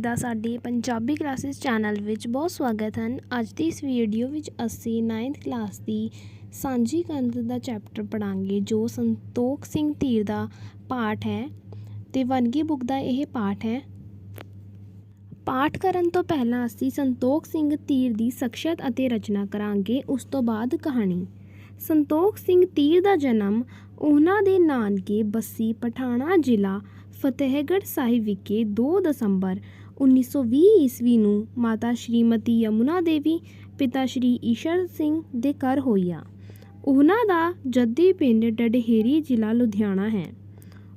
ਦਾ ਸਾਡੇ Punjabi classes channel ਵਿੱਚ ਬਹੁਤ ਸਵਾਗਤ ਹਨ। ਅੱਜ ਦੀ ਇਸ ਵੀਡੀਓ ਵਿੱਚ ਅਸੀਂ 9th ਕਲਾਸ ਦੀ ਸਾਂਝੀ ਕੰਧ ਦਾ ਚੈਪਟਰ ਪੜ੍ਹਾਂਗੇ ਜੋ ਸੰਤੋਖ ਸਿੰਘ ਧੀਰ ਦਾ ਪਾਠ ਹੈ ਤੇ ਵੰਨਗੀ ਬੁੱਕ ਦਾ ਇਹ ਪਾਠ ਹੈ। ਪਾਠ ਕਰਨ ਤੋਂ ਪਹਿਲਾਂ ਅਸੀਂ ਸੰਤੋਖ ਸਿੰਘ ਧੀਰ ਦੀ ਸ਼ਖਸੀਅਤ ਅਤੇ ਰਚਨਾ ਕਰਾਂਗੇ, ਉਸ ਤੋਂ ਬਾਅਦ ਕਹਾਣੀ। ਸੰਤੋਖ ਸਿੰਘ ਧੀਰ ਦਾ ਜਨਮ ਉਹਨਾਂ ਦੇ ਨਾਨਕੇ ਬੱਸੀ ਪਠਾਣਾ ਜ਼ਿਲ੍ਹਾ ਫਤਿਹਗੜ੍ਹ ਸਾਹਿਬ ਵਿਖੇ 2 ਦਸੰਬਰ 1920 ਈਸਵੀ ਨੂੰ ਮਾਤਾ ਸ਼੍ਰੀਮਤੀ ਯਮੁਨਾ ਦੇਵੀ ਪਿਤਾ ਸ਼੍ਰੀ ਈਸ਼ਰ ਸਿੰਘ ਦੇ ਘਰ ਹੋਇਆ। ਉਹਨਾਂ ਦਾ ਜੱਦੀ ਪਿੰਡ ਡਡਹੇਰੀ ਜ਼ਿਲ੍ਹਾ ਲੁਧਿਆਣਾ ਹੈ।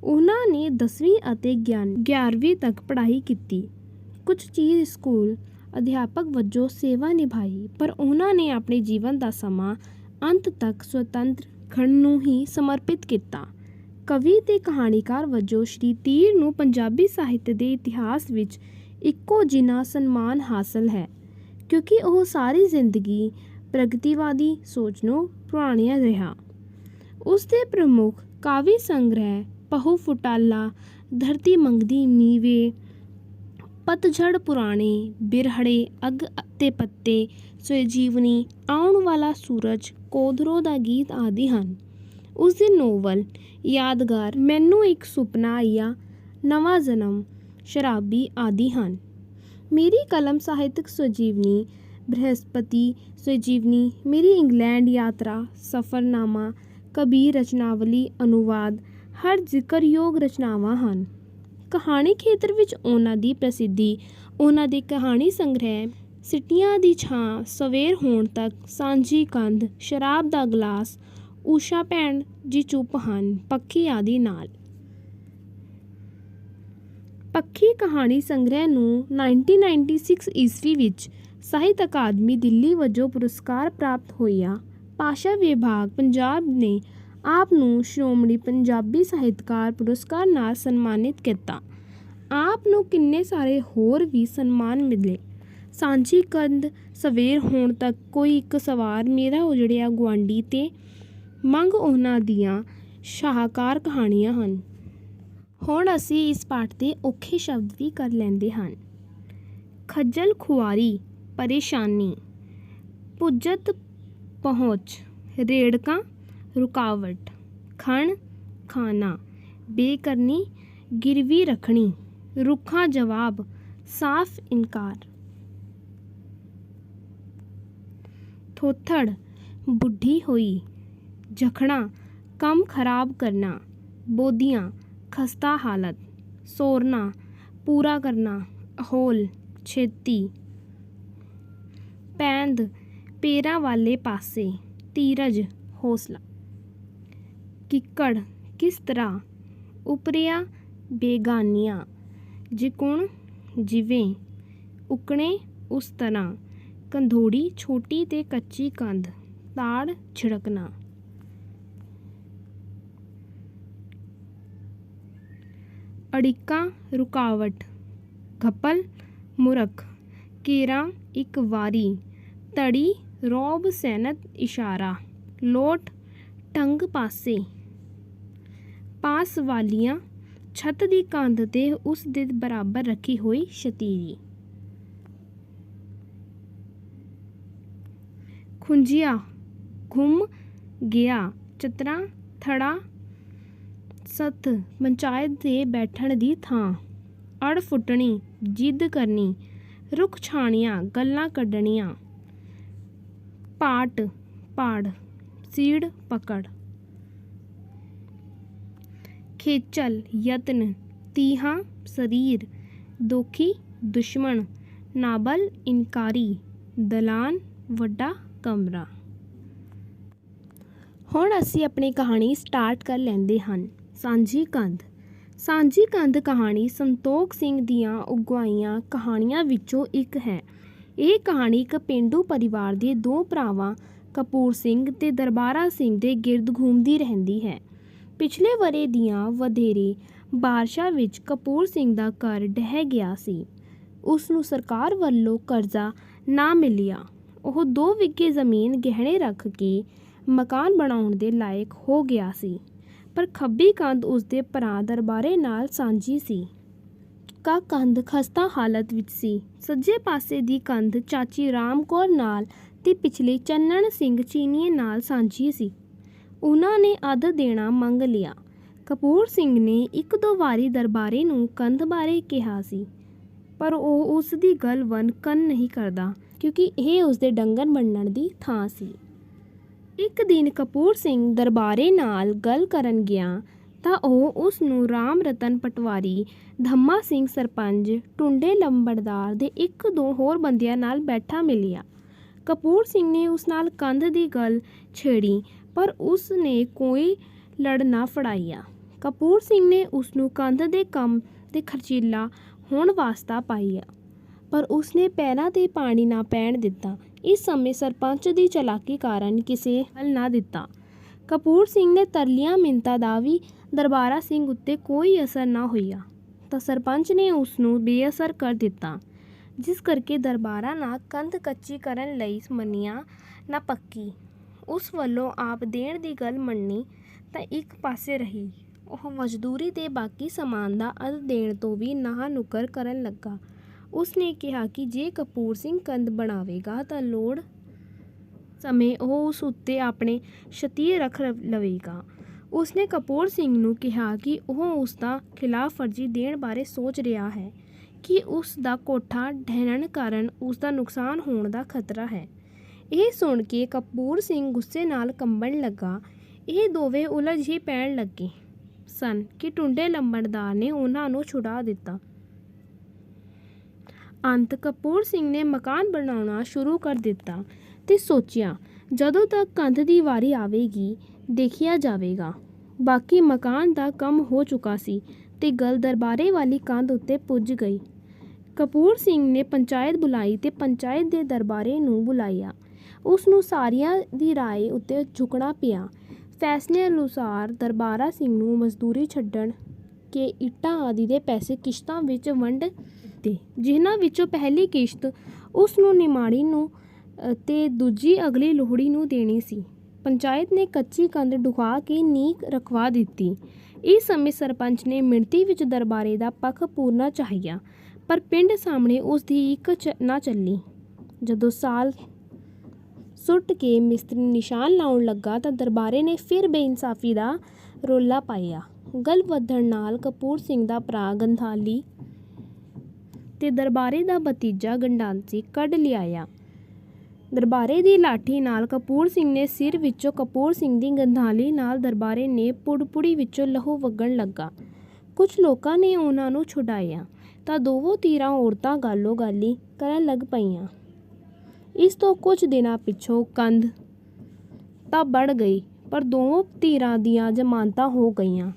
ਉਹਨਾਂ ਨੇ 10ਵੀਂ ਅਤੇ 11ਵੀਂ ਤੱਕ ਪੜ੍ਹਾਈ ਕੀਤੀ। ਕੁਝ ਚਿਰ ਸਕੂਲ ਅਧਿਆਪਕ ਵਜੋਂ ਸੇਵਾ ਨਿਭਾਈ, ਪਰ ਉਹਨਾਂ ਨੇ ਆਪਣੇ ਜੀਵਨ ਦਾ ਸਮਾਂ ਅੰਤ ਤੱਕ ਸੁਤੰਤਰ ਖੰਡ ਨੂੰ ਹੀ ਸਮਰਪਿਤ ਕੀਤਾ। ਕਵੀ ਤੇ ਕਹਾਣੀਕਾਰ ਵਜੋਂ ਸ਼੍ਰੀ ਧੀਰ ਨੂੰ ਪੰਜਾਬੀ ਸਾਹਿਤ ਦੇ ਇਤਿਹਾਸ ਵਿੱਚ ਇੱਕੋ ਜਿਹਾ ਸਨਮਾਨ ਹਾਸਲ ਹੈ, ਕਿਉਂਕਿ ਉਹ ਸਾਰੀ ਜ਼ਿੰਦਗੀ ਪ੍ਰਗਤੀਵਾਦੀ ਸੋਚ ਨੂੰ ਪ੍ਰਵਾਨਿਆ ਰਿਹਾ। ਉਸ ਦੇ ਪ੍ਰਮੁੱਖ ਕਾਵਿ ਸੰਗ੍ਰਹਿ ਪਹੂ ਫੁਟਾਲਾ, ਧਰਤੀ ਮੰਗਦੀ ਮੀਵੇ, ਪਤਝੜ ਪੁਰਾਣੇ, ਬਿਰਹੜੇ, ਅੱਗ ਤੇ ਪੱਤੇ, ਸਵੈਜੀਵਨੀ, ਆਉਣ ਵਾਲਾ ਸੂਰਜ, ਕੋਧਰੋ ਦਾ ਗੀਤ ਆਦਿ ਹਨ। ਉਸ ਦੇ ਨੋਵਲ ਯਾਦਗਾਰ, ਮੈਨੂੰ ਇੱਕ ਸੁਪਨਾ ਆਇਆ, ਨਵਾਂ ਜਨਮ, ਸ਼ਰਾਬੀ ਆਦਿ ਹਨ। ਮੇਰੀ ਕਲਮ ਸਾਹਿਤਕ ਸਵੈਜੀਵਨੀ, ਬ੍ਰਹਸਪਤੀ ਸਵੈਜੀਵਨੀ, ਮੇਰੀ ਇੰਗਲੈਂਡ ਯਾਤਰਾ, ਸਫ਼ਰਨਾਮਾ, ਕਬੀਰ ਰਚਨਾਵਲੀ, ਅਨੁਵਾਦ ਹਰ ਜ਼ਿਕਰਯੋਗ ਰਚਨਾਵਾਂ ਹਨ। ਕਹਾਣੀ ਖੇਤਰ ਵਿੱਚ ਉਹਨਾਂ ਦੀ ਪ੍ਰਸਿੱਧੀ ਉਹਨਾਂ ਦੇ ਕਹਾਣੀ ਸੰਗ੍ਰਹਿ ਸਿੱਟੀਆਂ ਦੀ ਛਾਂ, ਸਵੇਰ ਹੋਣ ਤੱਕ, ਸਾਂਝੀ ਕੰਧ, ਸ਼ਰਾਬ ਦਾ ਗਲਾਸ, ਊਸ਼ਾ ਭੈਣ ਜੀ ਚੁੱਪ ਹਨ, ਪੱਖੀ ਆਦਿ ਨਾਲ। ਪੱਖੀ ਕਹਾਣੀ ਸੰਗ੍ਰਹਿ ਨੂੰ 1996 ਈਸਵੀ ਵਿੱਚ ਸਾਹਿਤ ਅਕਾਦਮੀ ਦਿੱਲੀ ਵਜੋਂ ਪੁਰਸਕਾਰ ਪ੍ਰਾਪਤ ਹੋਇਆ। ਭਾਸ਼ਾ ਵਿਭਾਗ ਪੰਜਾਬ ਨੇ ਆਪ ਨੂੰ ਸ਼੍ਰੋਮਣੀ ਪੰਜਾਬੀ ਸਾਹਿਤਕਾਰ ਪੁਰਸਕਾਰ ਨਾਲ ਸਨਮਾਨਿਤ ਕੀਤਾ। ਆਪ ਨੂੰ ਕਿੰਨੇ ਸਾਰੇ ਹੋਰ ਵੀ ਸਨਮਾਨ ਮਿਲੇ। ਸਾਂਝੀ ਕੰਧ, ਸਵੇਰ ਹੋਣ ਤੱਕ, ਕੋਈ ਇੱਕ ਸਵਾਰ, ਮੇਰਾ ਉਜੜਿਆ ਗੁਆਂਢੀ ਤੇ ਮੰਗ ਉਹਨਾਂ ਦੀਆਂ ਸ਼ਾਹਕਾਰ ਕਹਾਣੀਆਂ ਹਨ। ਹੁਣ ਅਸੀਂ ਇਸ ਪਾਠ ਦੇ ਔਖੇ ਸ਼ਬਦ ਵੀ ਕਰ ਲੈਂਦੇ ਹਨ। ਖੱਜਲ ਖੁਆਰੀ, ਪਰੇਸ਼ਾਨੀ, ਪੁੱਜਤ ਪਹੁੰਚ, ਰੇੜਕਾ, ਰੁਕਾਵਟ, ਖਣ, ਖਾਣਾ, ਬੇਕਰਨੀ, ਗਿਰਵੀ ਰੱਖਣੀ, ਰੁੱਖਾ ਜਵਾਬ, ਸਾਫ਼ ਇਨਕਾਰ। ਥੋਥੜ, ਬੁੱਢੀ ਹੋਈ, ਜਖਣਾ, ਕੰਮ ਖਰਾਬ ਕਰਨਾ, ਬੋਦੀਆਂ, ਖਸਤਾ ਹਾਲਤ, ਸੋਰਨਾ, ਪੂਰਾ ਕਰਨਾ, ਅਹੋਲ, ਛੇਤੀ। ਪੈਂਦ, ਪੈਰਾਂ ਵਾਲੇ ਪਾਸੇ, ਧੀਰਜ, ਹੌਸਲਾ। ਕਿੱਕੜ, ਕਿਸ ਤਰ੍ਹਾਂ, ਉਪਰਿਆ, ਬੇਗਾਨੀਆਂ, ਜਿਕੁਣ, ਜਿਵੇਂ, ਉਕਣੇ, ਉਸ ਤਰ੍ਹਾਂ। ਕੰਧੋੜੀ, ਛੋਟੀ ਤੇ ਕੱਚੀ ਕੰਧ, ਤਾੜ, ਛਿੜਕਣਾ। ਅੜਿੱਕਾ, ਰੁਕਾਵਟ, ਘਪਲ, ਮੁਰਖ, ਕੇਰਾਂ, ਇੱਕ ਵਾਰੀ, ਧੜੀ, ਰੌਬ, ਸੈਨਤ, ਇਸ਼ਾਰਾ, ਲੋਟ, ਢੰਗ, ਪਾਸੇ। ਪਾਸ ਵਾਲੀਆਂ, ਛੱਤ ਦੀ ਕੰਧ ਤੇ ਉਸ ਦੇ ਬਰਾਬਰ ਰੱਖੀ ਹੋਈ ਸ਼ਤੀਰੀ। ਖੁੰਝਿਆ, ਘੁੰਮ ਗਿਆ, ਚਤਰਾ, ਥੜਾ, ਸੱਥ, ਪੰਚਾਇਤ ਦੇ ਬੈਠਣ ਦੀ ਥਾਂ। ਅੜ ਫੁੱਟਣੀ, ਜਿੱਦ ਕਰਨੀ, ਰੁੱਖ ਛਾਣੀਆਂ, ਗੱਲਾਂ ਕੱਢਣੀਆਂ। ਪਾਟ, ਪਾੜ, ਸੀੜ, ਪਕੜ। ਖੇਚਲ, ਯਤਨ, ਤੀਹਾ, ਸਰੀਰ, ਦੋਖੀ, ਦੁਸ਼ਮਣ, ਨਾਬਲ, ਇਨਕਾਰੀ, ਦਲਾਨ, ਵੱਡਾ ਕਮਰਾ। ਹੁਣ ਅਸੀਂ ਆਪਣੀ ਕਹਾਣੀ ਸਟਾਰਟ ਕਰ ਲੈਂਦੇ ਹਨ। ਸਾਂਝੀ ਕੰਧ। ਸਾਂਝੀ ਕੰਧ ਕਹਾਣੀ ਸੰਤੋਖ ਸਿੰਘ ਦੀਆਂ ਉਗਾਈਆਂ ਕਹਾਣੀਆਂ ਵਿੱਚੋਂ ਇੱਕ ਹੈ। ਇਹ ਕਹਾਣੀ ਇੱਕ ਪੇਂਡੂ ਪਰਿਵਾਰ ਦੇ 2 ਭਰਾਵਾਂ ਕਪੂਰ ਸਿੰਘ ਤੇ ਦਰਬਾਰਾ ਸਿੰਘ ਦੇ ਗਿਰਦ ਘੁੰਮਦੀ ਰਹਿੰਦੀ ਹੈ। ਪਿਛਲੇ ਵਰ੍ਹੇ ਦੀਆਂ ਵਧੇਰੇ ਬਾਰਿਸ਼ਾਂ ਵਿੱਚ ਕਪੂਰ ਸਿੰਘ ਦਾ ਘਰ ਢਹਿ ਗਿਆ ਸੀ। ਉਸ ਨੂੰ ਸਰਕਾਰ ਵੱਲੋਂ ਕਰਜ਼ਾ ਨਾ ਮਿਲਿਆ। ਉਹ 2 ਵਿਗੇ ਜ਼ਮੀਨ ਗਹਿਣੇ ਰੱਖ ਕੇ ਮਕਾਨ ਬਣਾਉਣ ਦੇ ਲਾਇਕ ਹੋ ਗਿਆ ਸੀ, ਪਰ ਖੱਬੀ ਕੰਧ ਉਸਦੇ ਭਰਾ ਦਰਬਾਰੇ ਨਾਲ ਸਾਂਝੀ ਸੀ। ਕਾ ਕੰਧ ਖਸਤਾ ਹਾਲਤ ਵਿੱਚ ਸੀ। ਸੱਜੇ ਪਾਸੇ ਦੀ ਕੰਧ ਚਾਚੀ ਰਾਮ ਕੌਰ ਨਾਲ ਤੇ ਪਿਛਲੀ ਚੰਨਣ ਸਿੰਘ ਚੀਨੀਏ ਨਾਲ ਸਾਂਝੀ ਸੀ। ਉਹਨਾਂ ਨੇ ਅੱਧ ਦੇਣਾ ਮੰਗ ਲਿਆ। ਕਪੂਰ ਸਿੰਘ ਨੇ ਇੱਕ ਦੋ ਵਾਰੀ ਦਰਬਾਰੇ ਨੂੰ ਕੰਧ ਬਾਰੇ ਕਿਹਾ ਸੀ, ਪਰ ਉਹ ਉਸ ਦੀ ਗੱਲ ਵੱਲ ਕੰਨ ਨਹੀਂ ਕਰਦਾ, ਕਿਉਂਕਿ ਇਹ ਉਸਦੇ ਡੰਗਰ ਬੰਨਣ ਦੀ ਥਾਂ ਸੀ। ਇੱਕ ਦਿਨ ਕਪੂਰ ਸਿੰਘ ਦਰਬਾਰੇ ਨਾਲ ਗੱਲ ਕਰਨ ਗਿਆ ਤਾਂ ਉਹ ਉਸ ਨੂੰ ਰਾਮ ਰਤਨ ਪਟਵਾਰੀ, ਧੰਮਾ ਸਿੰਘ ਸਰਪੰਚ, ਟੁੰਡੇ ਲੰਬੜਦਾਰ ਦੇ ਇੱਕ ਦੋ ਹੋਰ ਬੰਦਿਆਂ ਨਾਲ ਬੈਠਾ ਮਿਲਿਆ। ਕਪੂਰ ਸਿੰਘ ਨੇ ਉਸ ਨਾਲ ਕੰਧ ਦੀ ਗੱਲ ਛੇੜੀ, ਪਰ ਉਸ ਨੇ ਕੋਈ ਲੜ ਨਾ ਫੜਾਇਆ। ਕਪੂਰ ਸਿੰਘ ਨੇ ਉਸ ਨੂੰ ਕੰਧ ਦੇ ਕੰਮ ਤੇ ਖਰਚੀਲਾ ਹੋਣ ਵਾਸਤਾ ਪਾਇਆ, ਪਰ ਉਸਨੇ ਪੈਰਾਂ 'ਤੇ ਪਾਣੀ ਨਾ ਪੈਣ ਦਿੱਤਾ। ਇਸ ਸਮੇਂ ਸਰਪੰਚ ਦੀ ਚਲਾਕੀ ਕਾਰਨ ਕਿਸੇ ਹੱਲ ਨਾ ਦਿੱਤਾ। ਕਪੂਰ ਸਿੰਘ ਨੇ ਤਰਲੀਆਂ ਮਿੰਨਤਾਂ ਦਾ ਵੀ ਦਰਬਾਰਾ ਸਿੰਘ ਉੱਤੇ ਕੋਈ ਅਸਰ ਨਾ ਹੋਇਆ ਤਾਂ ਸਰਪੰਚ ਨੇ ਉਸ ਨੂੰ ਬੇਅਸਰ ਕਰ ਦਿੱਤਾ, ਜਿਸ ਕਰਕੇ ਦਰਬਾਰਾ ਨਾ ਕੰਧ ਕੱਚੀ ਕਰਨ ਲਈ ਮੰਨਿਆ ਨਾ ਪੱਕੀ। ਉਸ ਵੱਲੋਂ ਆਪ ਦੇਣ ਦੀ ਗੱਲ ਮੰਨੀ ਤਾਂ ਇੱਕ ਪਾਸੇ ਰਹੀ। ਉਹ ਮਜ਼ਦੂਰੀ ਦੇ ਬਾਕੀ ਸਮਾਨ ਦਾ ਅੱਧ ਦੇਣ ਤੋਂ ਵੀ ਨਾਂਹ ਨੁੱਕਰ ਕਰਨ ਲੱਗਾ। ਉਸ ਨੇ ਕਿਹਾ ਕਿ ਜੇ ਕਪੂਰ ਸਿੰਘ ਕੰਧ ਬਣਾਵੇਗਾ ਤਾਂ ਲੋੜ ਸਮੇਂ ਉਹ ਉਸ ਉੱਤੇ ਆਪਣੇ ਸ਼ਤੀਰ ਰੱਖ ਲਵੇਗਾ। ਉਸਨੇ ਕਪੂਰ ਸਿੰਘ ਨੂੰ ਕਿਹਾ ਕਿ ਉਹ ਉਸ ਦਾ ਖਿਲਾਫ ਵਰਜੀ ਦੇਣ ਬਾਰੇ ਸੋਚ ਰਿਹਾ ਹੈ, ਕਿ ਉਸ ਦਾ ਕੋਠਾ ਢਹਿਣ ਕਾਰਨ ਉਸ ਦਾ ਨੁਕਸਾਨ ਹੋਣ ਦਾ ਖਤਰਾ ਹੈ। ਇਹ ਸੁਣ ਕੇ ਕਪੂਰ ਸਿੰਘ ਗੁੱਸੇ ਨਾਲ ਕੰਬਣ ਲੱਗਾ। ਇਹ ਦੋਵੇਂ ਉਲਝ ਹੀ ਪੈਣ ਲੱਗੇ ਸਨ ਕਿ ਟੁੰਡੇ ਲੰਬੜਦਾਰ ਨੇ ਉਹਨਾਂ ਨੂੰ ਛੁਡਾ ਦਿੱਤਾ। ਅੰਤ ਕਪੂਰ ਸਿੰਘ ਨੇ ਮਕਾਨ ਬਣਾਉਣਾ ਸ਼ੁਰੂ ਕਰ ਦਿੱਤਾ ਤੇ ਸੋਚਿਆ, ਜਦੋਂ ਤੱਕ ਕੰਧ ਦੀ ਵਾਰੀ ਆਵੇਗੀ ਦੇਖਿਆ ਜਾਵੇਗਾ। ਬਾਕੀ ਮਕਾਨ ਦਾ ਕੰਮ ਹੋ ਚੁੱਕਾ ਸੀ ਤੇ ਗੱਲ ਦਰਬਾਰੇ ਵਾਲੀ ਕੰਧ ਉੱਤੇ ਪੁੱਜ ਗਈ। ਕਪੂਰ ਸਿੰਘ ਨੇ ਪੰਚਾਇਤ ਬੁਲਾਈ ਤੇ ਪੰਚਾਇਤ ਦੇ ਦਰਬਾਰੇ ਨੂੰ ਬੁਲਾਇਆ। ਉਸ ਨੂੰ ਸਾਰਿਆਂ ਦੀ ਰਾਏ ਉੱਤੇ ਝੁਕਣਾ ਪਿਆ। ਫੈਸਲੇ ਅਨੁਸਾਰ ਦਰਬਾਰਾ ਸਿੰਘ ਨੂੰ ਮਜ਼ਦੂਰੀ ਛੱਡਣ ਕੇ ਇੱਟਾਂ ਆਦਿ ਦੇ ਪੈਸੇ ਕਿਸ਼ਤਾਂ ਵਿੱਚ ਵੰਡ ਦਿੱਤੇ, ਜਿਨ੍ਹਾਂ ਵਿੱਚੋਂ ਪਹਿਲੀ ਕਿਸ਼ਤ ਉਸ ਨੂੰ ਨਿਮਾਣੀ ਨੂੰ ਤੇ ਦੂਜੀ ਅਗਲੀ ਲੋਹੜੀ ਨੂੰ ਦੇਣੀ ਸੀ। ਪੰਚਾਇਤ ਨੇ ਕੱਚੀ ਕੰਧ ਢੁਕਾ ਕੇ ਨੀਂਹ ਰਖਵਾ ਦਿੱਤੀ। ਇਸ ਸਮੇਂ ਸਰਪੰਚ ਨੇ ਮਿਣਤੀ ਵਿੱਚ ਦਰਬਾਰੇ ਦਾ ਪੱਖ ਪੂਰਨਾ ਚਾਹਿਆ, ਪਰ ਪਿੰਡ ਸਾਹਮਣੇ ਉਸ ਦੀ ਇੱਕ ਨਾ ਚੱਲੀ। ਜਦੋਂ ਸਾਲ ਸੁੱਟ ਕੇ ਮਿਸਤਰੀ ਨਿਸ਼ਾਨ ਲਾਉਣ ਲੱਗਾ ਤਾਂ ਦਰਬਾਰੇ ਨੇ ਫਿਰ ਬੇਇਨਸਾਫੀ ਦਾ ਰੌਲਾ ਪਾਇਆ। ਗੱਲ ਵਧਣ ਨਾਲ ਕਪੂਰ ਸਿੰਘ ਦਾ ਭਰਾ ਗੰਧਾਲੀ ਤੇ ਦਰਬਾਰੇ ਦਾ ਭਤੀਜਾ ਗੰਡਾਂਸੀ ਕੱਢ ਲਿਆਇਆ। ਦਰਬਾਰੇ ਦੀ ਲਾਠੀ ਨਾਲ ਕਪੂਰ ਸਿੰਘ ਨੇ ਸਿਰ ਵਿੱਚੋਂ, ਕਪੂਰ ਸਿੰਘ ਦੀ ਗੰਧਾਲੀ ਨਾਲ ਦਰਬਾਰੇ ਨੇ ਪੁੜਪੁੜੀ ਵਿੱਚੋਂ ਲਹੂ ਵਗਣ ਲੱਗਾ। ਕੁਝ ਲੋਕਾਂ ਨੇ ਉਹਨਾਂ ਨੂੰ ਛੁਡਾਇਆ ਤਾਂ ਦੋਵੇਂ ਧਿਰਾਂ ਔਰਤਾਂ ਗਾਲੋ ਗਾਲੀ ਕਰਨ ਲੱਗ ਪਈਆਂ। ਇਸ ਤੋਂ ਕੁਝ ਦਿਨਾਂ ਪਿੱਛੋਂ ਕੰਧ ਤਾਂ ਬਣ ਗਈ, ਪਰ ਦੋਵੇਂ ਧਿਰਾਂ ਦੀਆਂ ਜ਼ਮਾਨਤਾਂ ਹੋ ਗਈਆਂ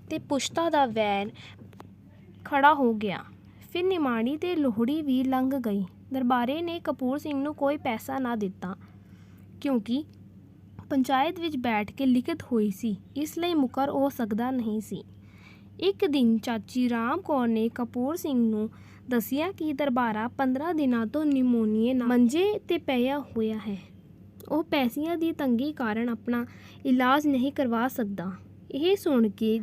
ਤੇ ਪੁਸ਼ਤਾਂ ਦਾ ਵੈਰ ਖੜਾ ਹੋ ਗਿਆ। ਫਿਰ ਨਿਮਾਣੀ ਤੇ ਲੋਹੜੀ ਵੀ ਲੰਘ ਗਈ। ਦਰਬਾਰੇ ਨੇ ਕਪੂਰ ਸਿੰਘ ਨੂੰ ਕੋਈ ਪੈਸਾ ਨਾ ਦਿੱਤਾ, ਕਿਉਂਕਿ ਪੰਚਾਇਤ ਵਿੱਚ ਬੈਠ ਕੇ ਲਿਖਤ ਹੋਈ ਸੀ, ਇਸ ਲਈ ਮੁਕਰ ਹੋ ਸਕਦਾ ਨਹੀਂ ਸੀ। ਇੱਕ ਦਿਨ ਚਾਚੀ ਰਾਮ ਕੌਰ ਨੇ ਕਪੂਰ ਸਿੰਘ ਨੂੰ ਦੱਸਿਆ ਕਿ ਦਰਬਾਰਾ 15 ਦਿਨਾਂ ਤੋਂ ਨਿਮੋਨੀਏ ਨਾਲ ਮੰਜੇ 'ਤੇ ਪਿਆ ਹੋਇਆ ਹੈ। ਉਹ ਪੈਸਿਆਂ ਦੀ ਤੰਗੀ ਕਾਰਨ ਆਪਣਾ ਇਲਾਜ ਨਹੀਂ ਕਰਵਾ ਸਕਦਾ। ਇਹ ਸੁਣ ਕੇ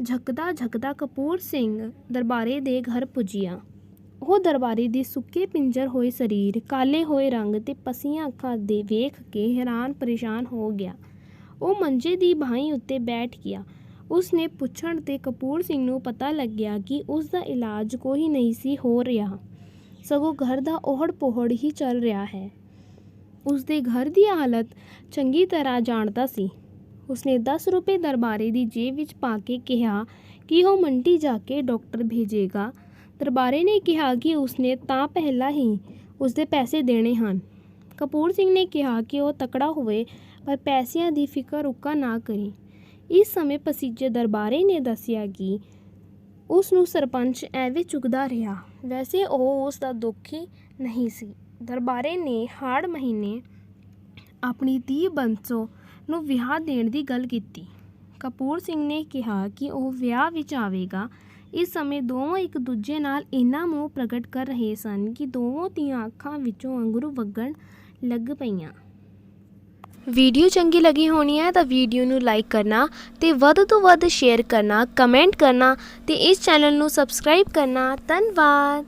ਝਕਦਾ ਕਪੂਰ ਸਿੰਘ ਦਰਬਾਰੇ ਦੇ ਘਰ ਪੁੱਜਿਆ। ਉਹ ਦਰਬਾਰੇ ਦੀ ਸੁੱਕੇ ਪਿੰਜਰ ਹੋਏ ਸਰੀਰ, ਕਾਲੇ ਹੋਏ ਰੰਗ ਤੇ ਪਸੀਆਂ ਅੱਖਾਂ ਦੇ ਵੇਖ ਕੇ ਹੈਰਾਨ ਪਰੇਸ਼ਾਨ ਹੋ ਗਿਆ। ਉਹ ਮੰਜੇ ਦੀ ਬਾਹੀਂ ਉੱਤੇ ਬੈਠ ਗਿਆ। ਉਸ ਨੇ ਪੁੱਛਣ ਤੇ ਕਪੂਰ ਸਿੰਘ ਨੂੰ ਪਤਾ ਲੱਗਿਆ ਕਿ ਉਸ ਦਾ ਇਲਾਜ ਕੋਈ ਨਹੀਂ ਸੀ ਹੋ ਰਿਹਾ, ਸਗੋਂ ਘਰ ਦਾ ਉਹੜ ਪੋਹੜ ਹੀ ਚੱਲ ਰਿਹਾ ਹੈ। ਉਸ ਦੇ ਘਰ ਦੀ ਹਾਲਤ ਚੰਗੀ ਤਰ੍ਹਾਂ ਜਾਣਦਾ ਸੀ। ਉਸਨੇ 10 ਰੁਪਏ ਦਰਬਾਰੇ ਦੀ ਜੇਬ ਵਿੱਚ ਪਾ ਕੇ ਕਿਹਾ ਕਿ ਉਹ ਮੰਡੀ ਜਾ ਕੇ ਡਾਕਟਰ ਭੇਜੇਗਾ। ਦਰਬਾਰੇ ਨੇ ਕਿਹਾ ਕਿ ਉਸਨੇ ਤਾਂ ਪਹਿਲਾਂ ਹੀ ਉਸਦੇ ਪੈਸੇ ਦੇਣੇ ਹਨ। ਕਪੂਰ ਸਿੰਘ ਨੇ ਕਿਹਾ ਕਿ ਉਹ ਤਕੜਾ ਹੋਵੇ, ਪਰ ਪੈਸਿਆਂ ਦੀ ਫਿਕਰ ਉੱਕਾ ਨਾ ਕਰੇ। ਇਸ ਸਮੇਂ ਭਤੀਜੇ ਦਰਬਾਰੇ ਨੇ ਦੱਸਿਆ ਕਿ ਉਸ ਨੂੰ ਸਰਪੰਚ ਐਵੇਂ ਚੁੱਕਦਾ ਰਿਹਾ। ਵੈਸੇ ਉਹ ਉਸ ਦਾ ਦੁਖੀ ਨਹੀਂ ਸੀ। ਦਰਬਾਰੇ ਨੇ ਹਾੜ ਮਹੀਨੇ ਆਪਣੀ ਧੀ ਬੰਸੋ ਨੂੰ ਵਿਆਹ ਦੇਣ ਦੀ ਗੱਲ ਕੀਤੀ। ਕਪੂਰ ਸਿੰਘ ਨੇ ਕਿਹਾ ਕਿ ਉਹ ਵਿਆਹ ਵਿੱਚ ਆਵੇਗਾ। ਇਸ ਸਮੇਂ ਦੋਵੇਂ ਇੱਕ ਦੂਜੇ ਨਾਲ ਇੰਨਾ ਮੋਹ ਪ੍ਰਗਟ ਕਰ ਰਹੇ ਸਨ ਕਿ ਦੋਵਾਂ ਦੀਆਂ ਅੱਖਾਂ ਵਿੱਚੋਂ ਅੰਗਰੂ ਵਗਣ ਲੱਗ ਪਈਆਂ। वीडियो चंगी लगी होनी है तो वीडियो नू लाइक करना ते वध तो वध शेयर करना, कमेंट करना ते इस चैनल नू सबसक्राइब करना। धन्यवाद।